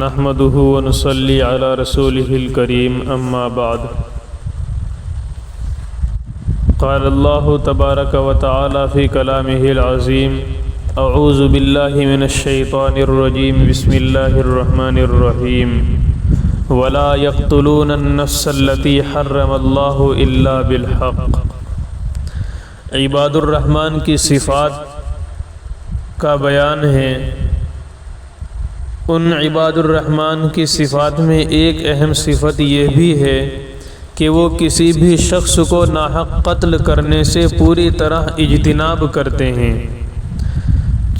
نحمده ونصلي على رسوله الكريم أما بعد قال الله تبارك وتعالى في كلامه العظيم أعوذ بالله من الشيطان الرجيم بسم الله الرحمن الرحيم ولا يقتلون النفس التي حرم الله إلا بالحق۔ عباد الرحمن کی صفات کا بیان ہے۔ ان عباد الرحمن کی صفات میں ایک اہم صفت یہ بھی ہے کہ وہ کسی بھی شخص کو ناحق قتل کرنے سے پوری طرح اجتناب کرتے ہیں۔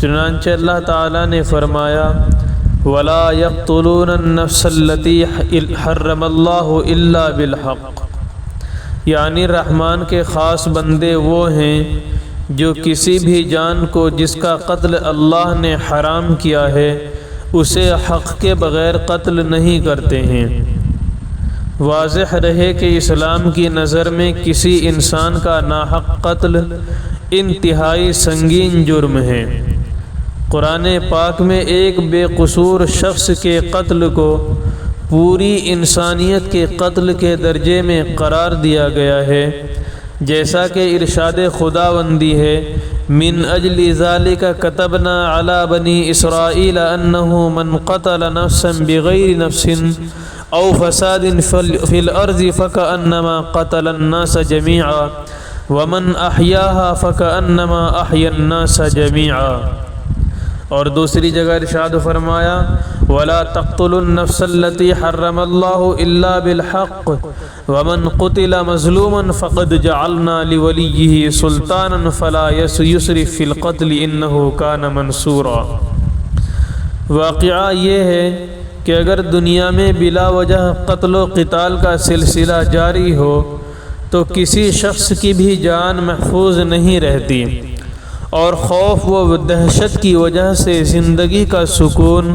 چنانچہ اللہ تعالیٰ نے فرمایا وَلَا يَقْتُلُونَ النَّفْسَ الَّتِي حَرَّمَ اللَّهُ إِلَّا بِالْحَقِّ، یعنی رحمان کے خاص بندے وہ ہیں جو کسی بھی جان کو جس کا قتل اللہ نے حرام کیا ہے اسے حق کے بغیر قتل نہیں کرتے ہیں۔ واضح رہے کہ اسلام کی نظر میں کسی انسان کا ناحق قتل انتہائی سنگین جرم ہے۔ قرآن پاک میں ایک بے قصور شخص کے قتل کو پوری انسانیت کے قتل کے درجے میں قرار دیا گیا ہے، جیسا کہ ارشاد خداوندی ہے من اجل ذالک کتبنا علی بنی اسرائیل انہ من قتل نفسا بغیر نفس او فساد فی الارض فکأنما قتل الناس جمیعا ومن احیاها فکأنما احیا الناس جمیعا۔ اور دوسری جگہ ارشاد فرمایا وَلَا تَقْتُلُوا النَّفْسَ الَّتِي حَرَّمَ اللَّهُ إِلَّا بِالْحَقِّ وَمَنْ قُتِلَ مَظْلُومًا فَقَدْ جَعَلْنَا لِوَلِيِّهِ سُلْطَانًا فَلَا يُسْرِفْ فِي الْقَتْلِ إِنَّهُ كَانَ مَنْصُورًا۔ واقعہ یہ ہے کہ اگر دنیا میں بلا وجہ قتل و قتال کا سلسلہ جاری ہو تو کسی شخص کی بھی جان محفوظ نہیں رہتی، اور خوف و دہشت کی وجہ سے زندگی کا سکون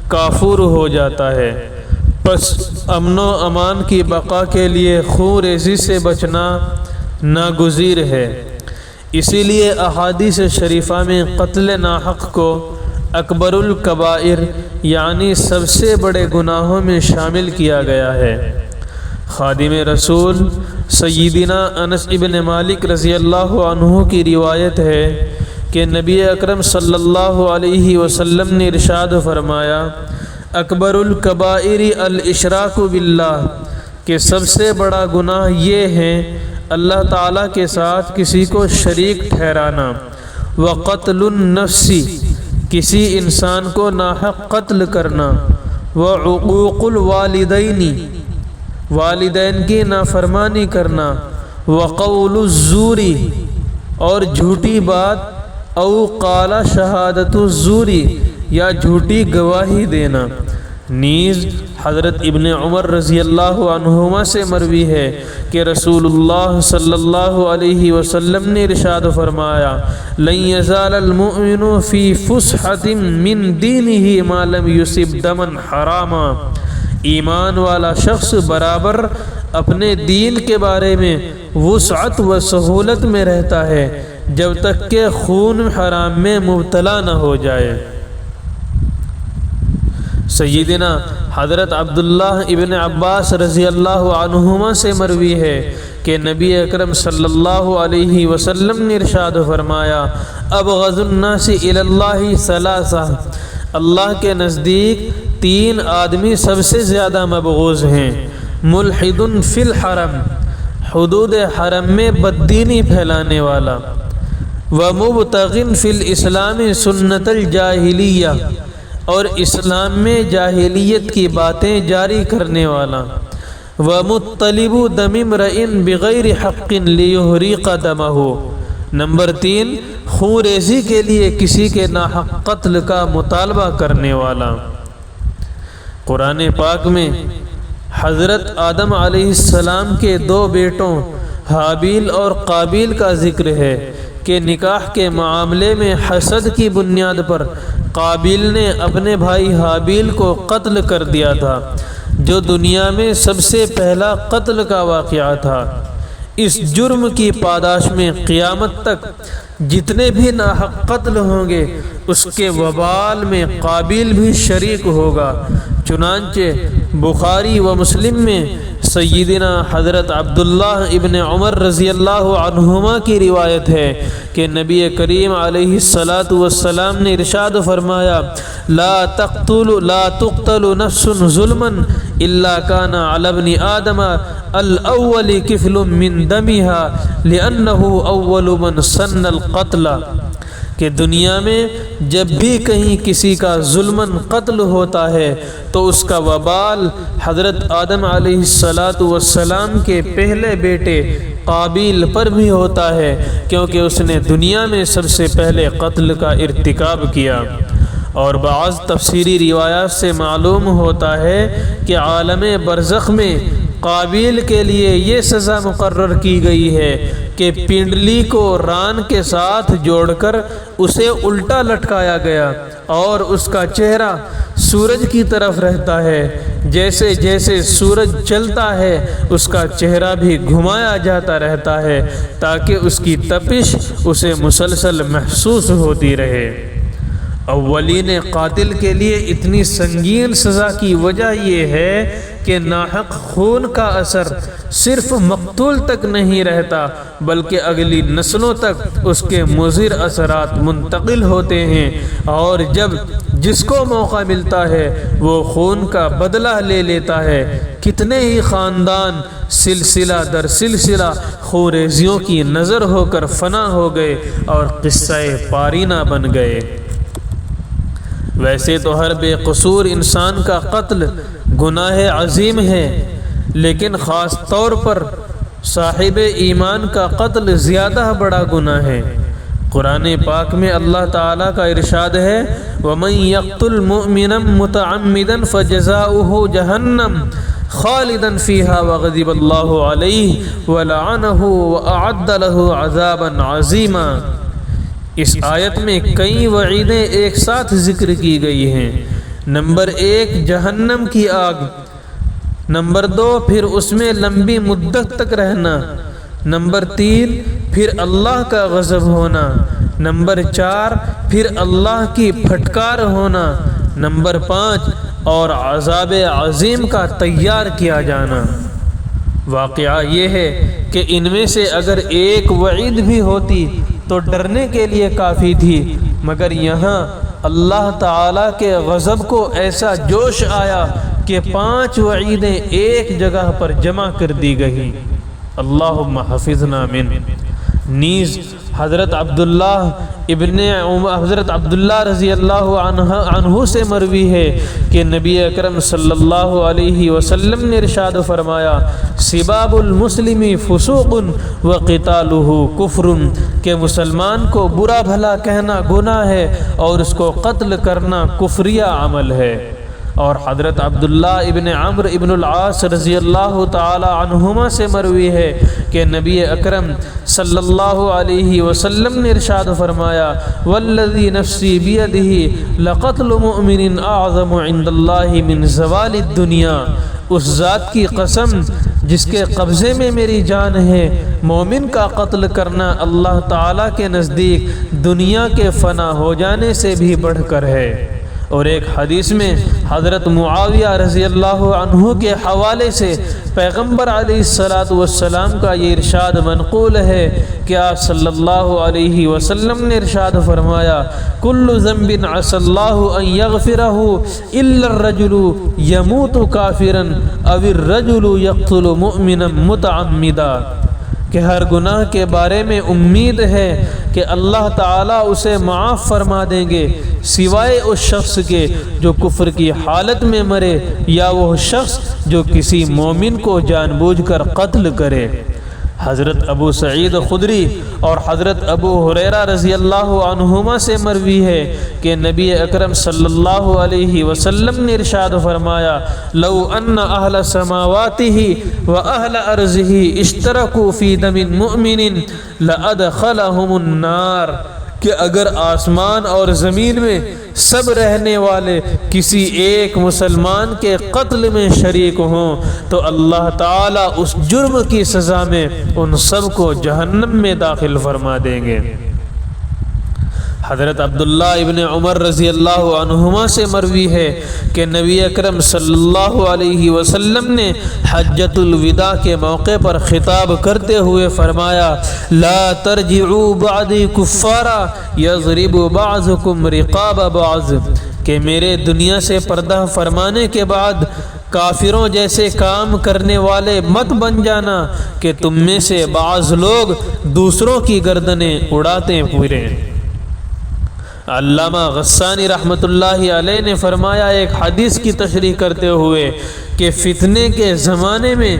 کافور ہو جاتا ہے۔ پس امن و امان کی بقا کے لیے خون ریزی سے بچنا ناگزیر ہے۔ اسی لیے احادیث شریفہ میں قتل ناحق کو اکبر الکبائر یعنی سب سے بڑے گناہوں میں شامل کیا گیا ہے۔ خادم رسول سیدنا انس ابن مالک رضی اللہ عنہ کی روایت ہے کہ نبی اکرم صلی اللہ علیہ وسلم نے ارشاد فرمایا اکبر الکبائر الاشراک باللہ، کہ سب سے بڑا گناہ یہ ہے اللہ تعالیٰ کے ساتھ کسی کو شریک ٹھہرانا، وقتل النفس، کسی انسان کو ناحق قتل کرنا، وعقوق الوالدین، والدین کی نافرمانی کرنا، وقول الزور، اور جھوٹی بات، او قال شہادت الزور، یا جھوٹی گواہی دینا۔ نیز حضرت ابن عمر رضی اللہ عنہما سے مروی ہے کہ رسول اللہ صلی اللہ علیہ وسلم نے ارشاد فرمایا لن یزال المؤمن فی فسحۃ من دینہ ما لم یصب دما حراما، ایمان والا شخص برابر اپنے دین کے بارے میں وسعت و سہولت میں رہتا ہے جب تک کہ خون حرام میں مبتلا نہ ہو جائے۔ سیدنا حضرت عبداللہ ابن عباس رضی اللہ عنہما سے مروی ہے کہ نبی اکرم صلی اللہ علیہ وسلم نے ارشاد فرمایا ابغض الناس الی اللہ ثلاثہ، اللہ کے نزدیک تین آدمی سب سے زیادہ مبغوض ہیں، ملحد فی الحرم، حدود حرم میں بددینی پھیلانے والا، ومبتغ فی الاسلام سنت الجاہلیہ، اور اسلام میں جاہلیت کی باتیں جاری کرنے والا، ومطلب دم امرئ بغیر حق لیحرق دمہ، نمبر 3 خون ریزی کے لیے کسی کے ناحق قتل کا مطالبہ کرنے والا۔ قرآن پاک میں حضرت آدم علیہ السلام کے 2 بیٹوں حابیل اور قابیل کا ذکر ہے کہ نکاح کے معاملے میں حسد کی بنیاد پر قابیل نے اپنے بھائی حابیل کو قتل کر دیا تھا، جو دنیا میں سب سے پہلا قتل کا واقعہ تھا۔ اس جرم کی پاداش میں قیامت تک جتنے بھی ناحق قتل ہوں گے اس کے وبال میں قابیل بھی شریک ہوگا۔ چنانچہ بخاری و مسلم میں سیدنا حضرت عبداللہ ابن عمر رضی اللہ عنہما کی روایت ہے کہ نبی کریم علیہ الصلاۃ والسلام نے ارشاد فرمایا، لا تقتل نفس ظلما الا كان على ابن آدم الاول کفل من دمها لانه اول من سن القتل، کہ دنیا میں جب بھی کہیں کسی کا ظلماً قتل ہوتا ہے تو اس کا وبال حضرت آدم علیہ الصلاۃ والسلام کے پہلے بیٹے قابیل پر بھی ہوتا ہے، کیونکہ اس نے دنیا میں سب سے پہلے قتل کا ارتکاب کیا۔ اور بعض تفسیری روایات سے معلوم ہوتا ہے کہ عالم برزخ میں قابیل کے لیے یہ سزا مقرر کی گئی ہے کہ پنڈلی کو ران کے ساتھ جوڑ کر اسے الٹا لٹکایا گیا اور اس کا چہرہ سورج کی طرف رہتا ہے، جیسے جیسے سورج چلتا ہے اس کا چہرہ بھی گھمایا جاتا رہتا ہے تاکہ اس کی تپش اسے مسلسل محسوس ہوتی رہے۔ اولین قاتل کے لیے اتنی سنگین سزا کی وجہ یہ ہے کہ ناحق خون کا اثر صرف مقتول تک نہیں رہتا بلکہ اگلی نسلوں تک اس کے مضر اثرات منتقل ہوتے ہیں، اور جب جس کو موقع ملتا ہے وہ خون کا بدلہ لے لیتا ہے۔ کتنے ہی خاندان سلسلہ در سلسلہ خوریزیوں کی نظر ہو کر فنا ہو گئے اور قصہ پارینہ بن گئے۔ ویسے تو ہر بے قصور انسان کا قتل گناہ عظیم ہے، لیکن خاص طور پر صاحب ایمان کا قتل زیادہ بڑا گناہ ہے۔ قرآن پاک میں اللہ تعالیٰ کا ارشاد ہے، وَمَن يَقْتُلْ مُؤْمِنًا مُتَعَمِّدًا فَجَزَاؤُهُ جَهَنَّمُ خَالِدًا فِيهَا وَغَضِبَ اللَّهُ عَلَيْهِ وَلَعَنَهُ وَأَعَدَّ لَهُ عَذَابًا عَظِيمًا۔ اس آیت میں کئی وعیدیں ایک ساتھ ذکر کی گئی ہیں۔ نمبر 1 جہنم کی آگ، نمبر 2 پھر اس میں لمبی مدت تک رہنا، نمبر 3 پھر اللہ کا غضب ہونا، نمبر 4 پھر اللہ کی پھٹکار ہونا، نمبر 5 اور عذاب عظیم کا تیار کیا جانا۔ واقعہ یہ ہے کہ ان میں سے اگر ایک وعید بھی ہوتی تو ڈرنے کے لیے کافی تھی، مگر یہاں اللہ تعالیٰ کے غضب کو ایسا جوش آیا کہ 5 وعیدیں ایک جگہ پر جمع کر دی گئی۔ اللہم حفظنا من۔ نیز حضرت عبداللہ رضی اللہ عنہ سے مروی ہے کہ نبی اکرم صلی اللہ علیہ وسلم نے ارشاد فرمایا، سباب المسلم فسوق وقتالہ کفر، کہ مسلمان کو برا بھلا کہنا گناہ ہے اور اس کو قتل کرنا کفریہ عمل ہے۔ اور حضرت عبداللہ ابن عمرو ابن العاص رضی اللہ تعالی عنہما سے مروی ہے کہ نبی اکرم صلی اللہ علیہ وسلم نے ارشاد فرمایا، والذی نفسی بیدہ لقتل مؤمن اعظم عند اللہ من زوال الدنیا، اس ذات کی قسم جس کے قبضے میں میری جان ہے، مومن کا قتل کرنا اللہ تعالیٰ کے نزدیک دنیا کے فنا ہو جانے سے بھی بڑھ کر ہے۔ اور ایک حدیث میں حضرت معاویہ رضی اللہ عنہ کے حوالے سے پیغمبر علیہ السلام کا یہ ارشاد منقول ہے کہ آپ صلی اللہ علیہ وسلم نے ارشاد فرمایا، کل ذنب عسى اللہ ان یغفرہ الا الرجل یموت کافرا او الرجل یقتل مؤمنا متعمدا، کہ ہر گناہ کے بارے میں امید ہے کہ اللہ تعالیٰ اسے معاف فرما دیں گے سوائے اس شخص کے جو کفر کی حالت میں مرے یا وہ شخص جو کسی مومن کو جان بوجھ کر قتل کرے۔ حضرت ابو سعید خدری اور حضرت ابو ہریرہ رضی اللہ عنہما سے مروی ہے کہ نبی اکرم صلی اللہ علیہ وسلم نے ارشاد فرمایا، لو ان اہل سماواته واہل ارضه اشترکوا فی دم مؤمن لادخلهم النار، کہ اگر آسمان اور زمین میں سب رہنے والے کسی ایک مسلمان کے قتل میں شریک ہوں تو اللہ تعالیٰ اس جرم کی سزا میں ان سب کو جہنم میں داخل فرما دیں گے۔ حضرت عبداللہ ابن عمر رضی اللہ عنہما سے مروی ہے کہ نبی اکرم صلی اللہ علیہ وسلم نے حجۃ الوداع کے موقع پر خطاب کرتے ہوئے فرمایا: لا ترجعوا بعدی کفارا یضرب بعضکم رقاب بعض، کہ میرے دنیا سے پردہ فرمانے کے بعد کافروں جیسے کام کرنے والے مت بن جانا کہ تم میں سے بعض لوگ دوسروں کی گردنیں اڑاتے پھریں۔ علامہ غسانی رحمۃ اللہ علیہ نے فرمایا ایک حدیث کی تشریح کرتے ہوئے کہ فتنے کے زمانے میں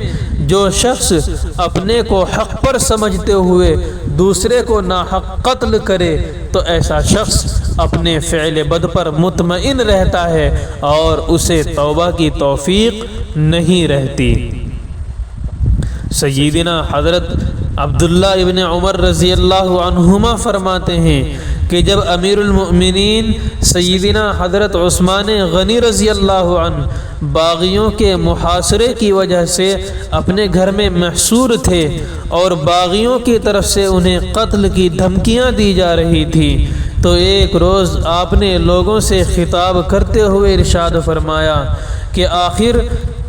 جو شخص اپنے کو حق پر سمجھتے ہوئے دوسرے کو ناحق قتل کرے تو ایسا شخص اپنے فعل بد پر مطمئن رہتا ہے اور اسے توبہ کی توفیق نہیں رہتی۔ سیدنا حضرت عبداللہ ابن عمر رضی اللہ عنہما فرماتے ہیں کہ جب امیر المؤمنین سیدنا حضرت عثمان غنی رضی اللہ عنہ باغیوں کے محاصرے کی وجہ سے اپنے گھر میں محصور تھے اور باغیوں کی طرف سے انہیں قتل کی دھمکیاں دی جا رہی تھیں، تو ایک روز آپ نے لوگوں سے خطاب کرتے ہوئے ارشاد فرمایا کہ آخر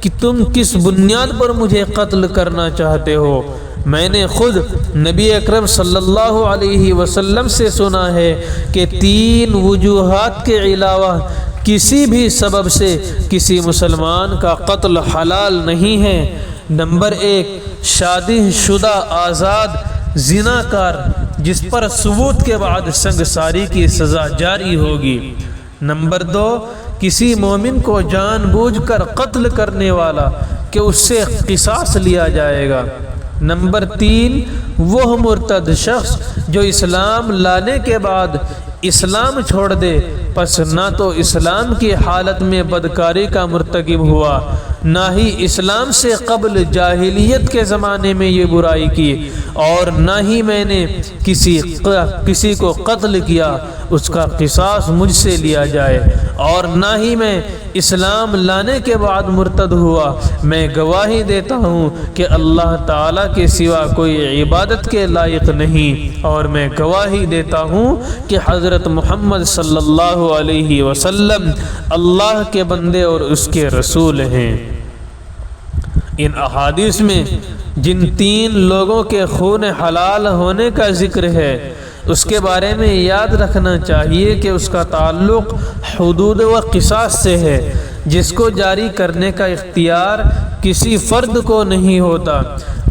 کہ تم کس بنیاد پر مجھے قتل کرنا چاہتے ہو؟ میں نے خود نبی اکرم صلی اللہ علیہ وسلم سے سنا ہے کہ 3 وجوہات کے علاوہ کسی بھی سبب سے کسی مسلمان کا قتل حلال نہیں ہے۔ نمبر 1، شادی شدہ آزاد زناکار جس پر ثبوت کے بعد سنگساری کی سزا جاری ہوگی۔ نمبر 2، کسی مومن کو جان بوجھ کر قتل کرنے والا کہ اس سے قصاص لیا جائے گا۔ نمبر 3، وہ مرتد شخص جو اسلام لانے کے بعد اسلام چھوڑ دے، پس نہ تو اسلام کی حالت میں بدکاری کا مرتکب ہوا، نہ ہی اسلام سے قبل جاہلیت کے زمانے میں یہ برائی کی، اور نہ ہی میں نے کسی کو قتل کیا اس کا قصاص مجھ سے لیا جائے، اور نہ ہی میں اسلام لانے کے بعد مرتد ہوا۔ میں گواہی دیتا ہوں کہ اللہ تعالیٰ کے سوا کوئی عبادت کے لائق نہیں، اور میں گواہی دیتا ہوں کہ حضرت محمد صلی اللہ علیہ وسلم اللہ کے بندے اور اس کے رسول ہیں۔ ان احادیث میں جن 3 لوگوں کے خون حلال ہونے کا ذکر ہے اس کے بارے میں یاد رکھنا چاہیے کہ اس کا تعلق حدود و قصاص سے ہے، جس کو جاری کرنے کا اختیار کسی فرد کو نہیں ہوتا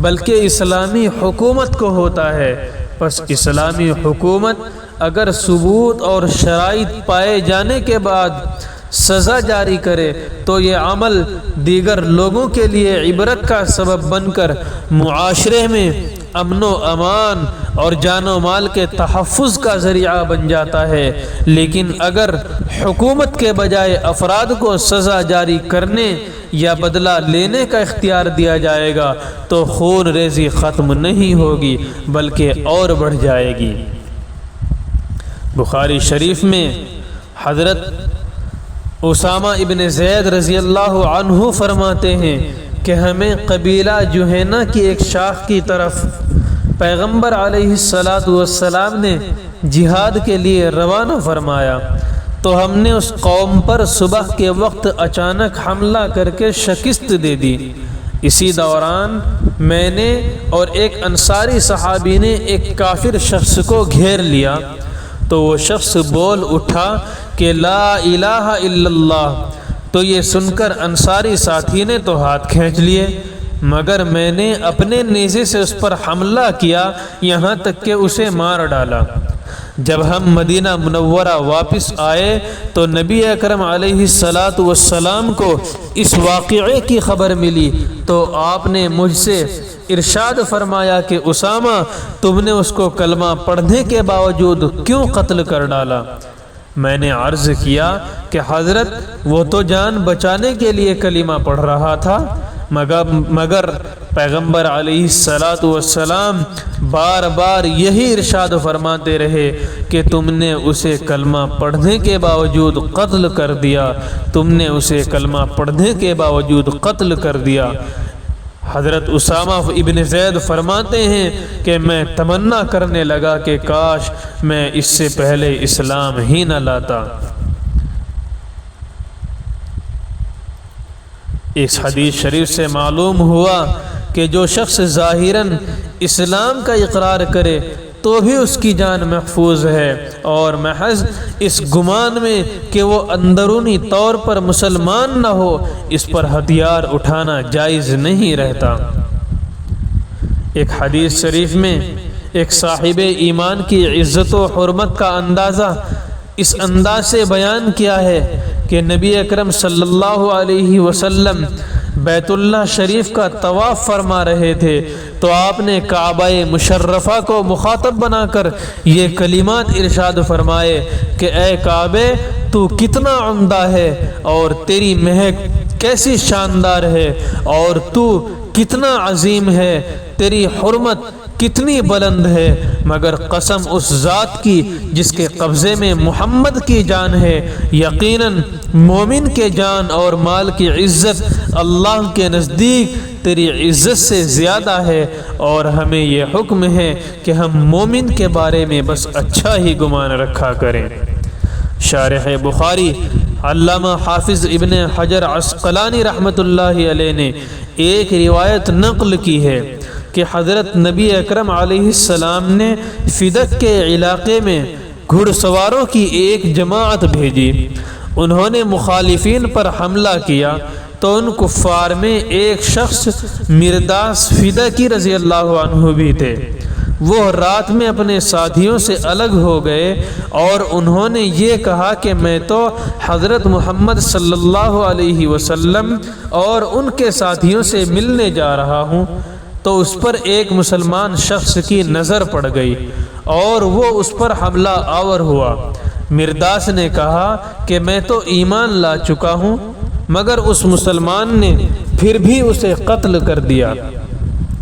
بلکہ اسلامی حکومت کو ہوتا ہے۔ پس اسلامی حکومت اگر ثبوت اور شرائط پائے جانے کے بعد سزا جاری کرے تو یہ عمل دیگر لوگوں کے لیے عبرت کا سبب بن کر معاشرے میں امن و امان اور جان و مال کے تحفظ کا ذریعہ بن جاتا ہے۔ لیکن اگر حکومت کے بجائے افراد کو سزا جاری کرنے یا بدلہ لینے کا اختیار دیا جائے گا تو خون ریزی ختم نہیں ہوگی بلکہ اور بڑھ جائے گی۔ بخاری شریف میں حضرت اسامہ ابن زید رضی اللہ عنہ فرماتے ہیں کہ ہمیں قبیلہ جوہینہ کی ایک شاخ کی طرف پیغمبر علیہ السلام نے جہاد کے لیے روانہ فرمایا، تو ہم نے اس قوم پر صبح کے وقت اچانک حملہ کر کے شکست دے دی۔ اسی دوران میں نے اور ایک انصاری صحابی نے ایک کافر شخص کو گھیر لیا، تو وہ شخص بول اٹھا کہ لا الہ الا اللہ، تو یہ سن کر انصاری ساتھی نے تو ہاتھ کھینچ لیے، مگر میں نے اپنے نیزے سے اس پر حملہ کیا یہاں تک کہ اسے مار ڈالا۔ جب ہم مدینہ منورہ واپس آئے تو نبی اکرم علیہ السلام کو اس واقعے کی خبر ملی، تو آپ نے مجھ سے ارشاد فرمایا کہ اسامہ، تم نے اس کو کلمہ پڑھنے کے باوجود کیوں قتل کر ڈالا؟ میں نے عرض کیا کہ حضرت وہ تو جان بچانے کے لیے کلمہ پڑھ رہا تھا، مگر پیغمبر علیہ السلام بار بار یہی ارشاد فرماتے رہے کہ تم نے اسے کلمہ پڑھنے کے باوجود قتل کر دیا، تم نے اسے کلمہ پڑھنے کے باوجود قتل کر دیا۔ حضرت اسامہ ابن زید فرماتے ہیں کہ میں تمنا کرنے لگا کہ کاش میں اس سے پہلے اسلام ہی نہ لاتا۔ اس حدیث شریف سے معلوم ہوا کہ جو شخص ظاہراً اسلام کا اقرار کرے تو بھی اس کی جان محفوظ ہے، اور محض اس گمان میں کہ وہ اندرونی طور پر مسلمان نہ ہو اس پر ہتھیار اٹھانا جائز نہیں رہتا۔ ایک حدیث شریف میں ایک صاحب ایمان کی عزت و حرمت کا اندازہ اس انداز سے بیان کیا ہے کہ نبی اکرم صلی اللہ علیہ وسلم بیت اللہ شریف کا طواف فرما رہے تھے تو آپ نے کعبہ مشرفہ کو مخاطب بنا کر یہ کلمات ارشاد فرمائے کہ اے کعبے تو کتنا عمدہ ہے اور تیری مہک کیسی شاندار ہے، اور تو کتنا عظیم ہے، تیری حرمت کتنی بلند ہے، مگر قسم اس ذات کی جس کے قبضے میں محمد کی جان ہے، یقیناً مومن کے جان اور مال کی عزت اللہ کے نزدیک تیری عزت سے زیادہ ہے، اور ہمیں یہ حکم ہے کہ ہم مومن کے بارے میں بس اچھا ہی گمان رکھا کریں۔ شارح بخاری علامہ حافظ ابن حجر عسقلانی رحمۃ اللہ علیہ نے ایک روایت نقل کی ہے کہ حضرت نبی اکرم علیہ السلام نے فدق کے علاقے میں گھڑ سواروں کی ایک جماعت بھیجی۔ انہوں نے مخالفین پر حملہ کیا تو ان کفار میں ایک شخص مرداس فدقی رضی اللہ عنہ بھی تھے۔ وہ رات میں اپنے ساتھیوں سے الگ ہو گئے اور انہوں نے یہ کہا کہ میں تو حضرت محمد صلی اللہ علیہ وسلم اور ان کے ساتھیوں سے ملنے جا رہا ہوں، تو اس پر ایک مسلمان شخص کی نظر پڑ گئی اور وہ اس پر حملہ آور ہوا۔ مرداس نے کہا کہ میں تو ایمان لا چکا ہوں، مگر اس مسلمان نے پھر بھی اسے قتل کر دیا۔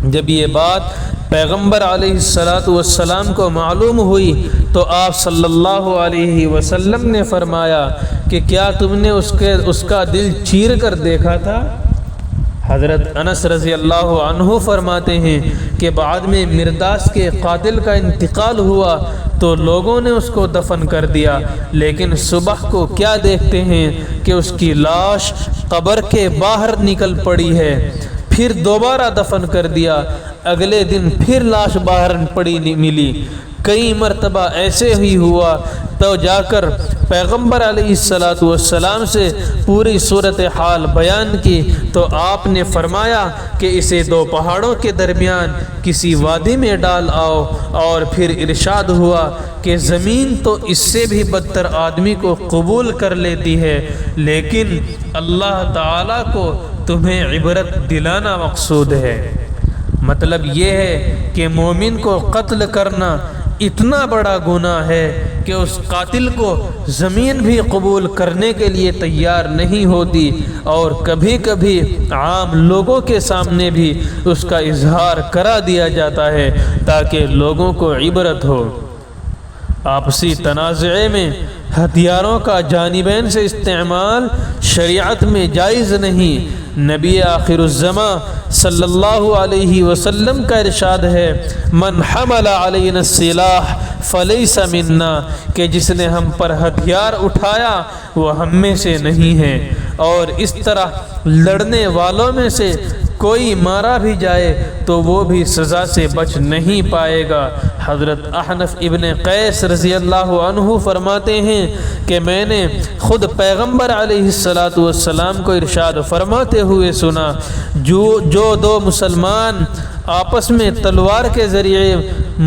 جب یہ بات پیغمبر علیہ السلام کو معلوم ہوئی تو آپ صلی اللہ علیہ وسلم نے فرمایا کہ کیا تم نے اس کا دل چیر کر دیکھا تھا؟ حضرت انس رضی اللہ عنہ فرماتے ہیں کہ بعد میں مرداس کے قاتل کا انتقال ہوا تو لوگوں نے اس کو دفن کر دیا، لیکن صبح کو کیا دیکھتے ہیں کہ اس کی لاش قبر کے باہر نکل پڑی ہے۔ پھر دوبارہ دفن کر دیا، اگلے دن پھر لاش باہر پڑی ملی۔ کئی مرتبہ ایسے ہی ہوا تو جا کر پیغمبر علیہ السلام سے پوری صورتحال بیان کی تو آپ نے فرمایا کہ اسے دو پہاڑوں کے درمیان کسی وادی میں ڈال آؤ، اور پھر ارشاد ہوا کہ زمین تو اس سے بھی بدتر آدمی کو قبول کر لیتی ہے، لیکن اللہ تعالیٰ کو تمہیں عبرت دلانا مقصود ہے۔ مطلب یہ ہے کہ مومن کو قتل کرنا اتنا بڑا گناہ ہے کہ اس قاتل کو زمین بھی قبول کرنے کے لیے تیار نہیں ہوتی، اور کبھی کبھی عام لوگوں کے سامنے بھی اس کا اظہار کرا دیا جاتا ہے تاکہ لوگوں کو عبرت ہو۔ آپسی تنازعے میں ہتھیاروں کا جانبین سے استعمال شریعت میں جائز نہیں۔ نبی آخر الزماں صلی اللہ علیہ وسلم کا ارشاد ہے، من حمل علینا السلاح فلیس منا، کہ جس نے ہم پر ہتھیار اٹھایا وہ ہم میں سے نہیں ہے، اور اس طرح لڑنے والوں میں سے کوئی مارا بھی جائے تو وہ بھی سزا سے بچ نہیں پائے گا۔ حضرت احنف ابن قیس رضی اللہ عنہ فرماتے ہیں کہ میں نے خود پیغمبر علیہ السلام کو ارشاد فرماتے ہوئے سنا، جو دو مسلمان آپس میں تلوار کے ذریعے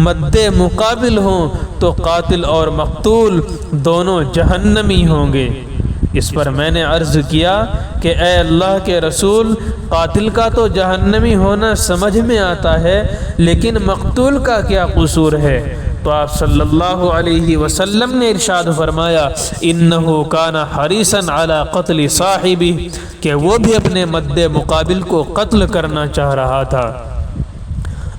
مد مقابل ہوں تو قاتل اور مقتول دونوں جہنمی ہوں گے۔ اس پر میں نے عرض کیا کہ اے اللہ کے رسول، قاتل کا تو جہنمی ہونا سمجھ میں آتا ہے، لیکن مقتول کا کیا قصور ہے؟ تو آپ صلی اللہ علیہ وسلم نے ارشاد فرمایا، انہ کان حریصا علی قتل صاحبہ، کہ وہ بھی اپنے مد مقابل کو قتل کرنا چاہ رہا تھا۔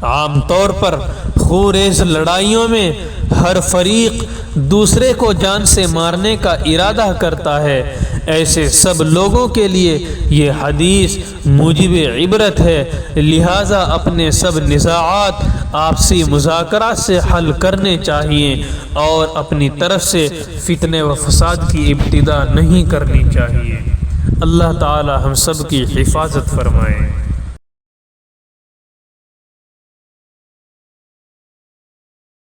عام طور پر خونریز لڑائیوں میں ہر فریق دوسرے کو جان سے مارنے کا ارادہ کرتا ہے، ایسے سب لوگوں کے لیے یہ حدیث موجب عبرت ہے، لہٰذا اپنے سب نزاعات آپسی مذاکرات سے حل کرنے چاہیے اور اپنی طرف سے فتنے و فساد کی ابتدا نہیں کرنی چاہیے۔ اللہ تعالی ہم سب کی حفاظت فرمائے۔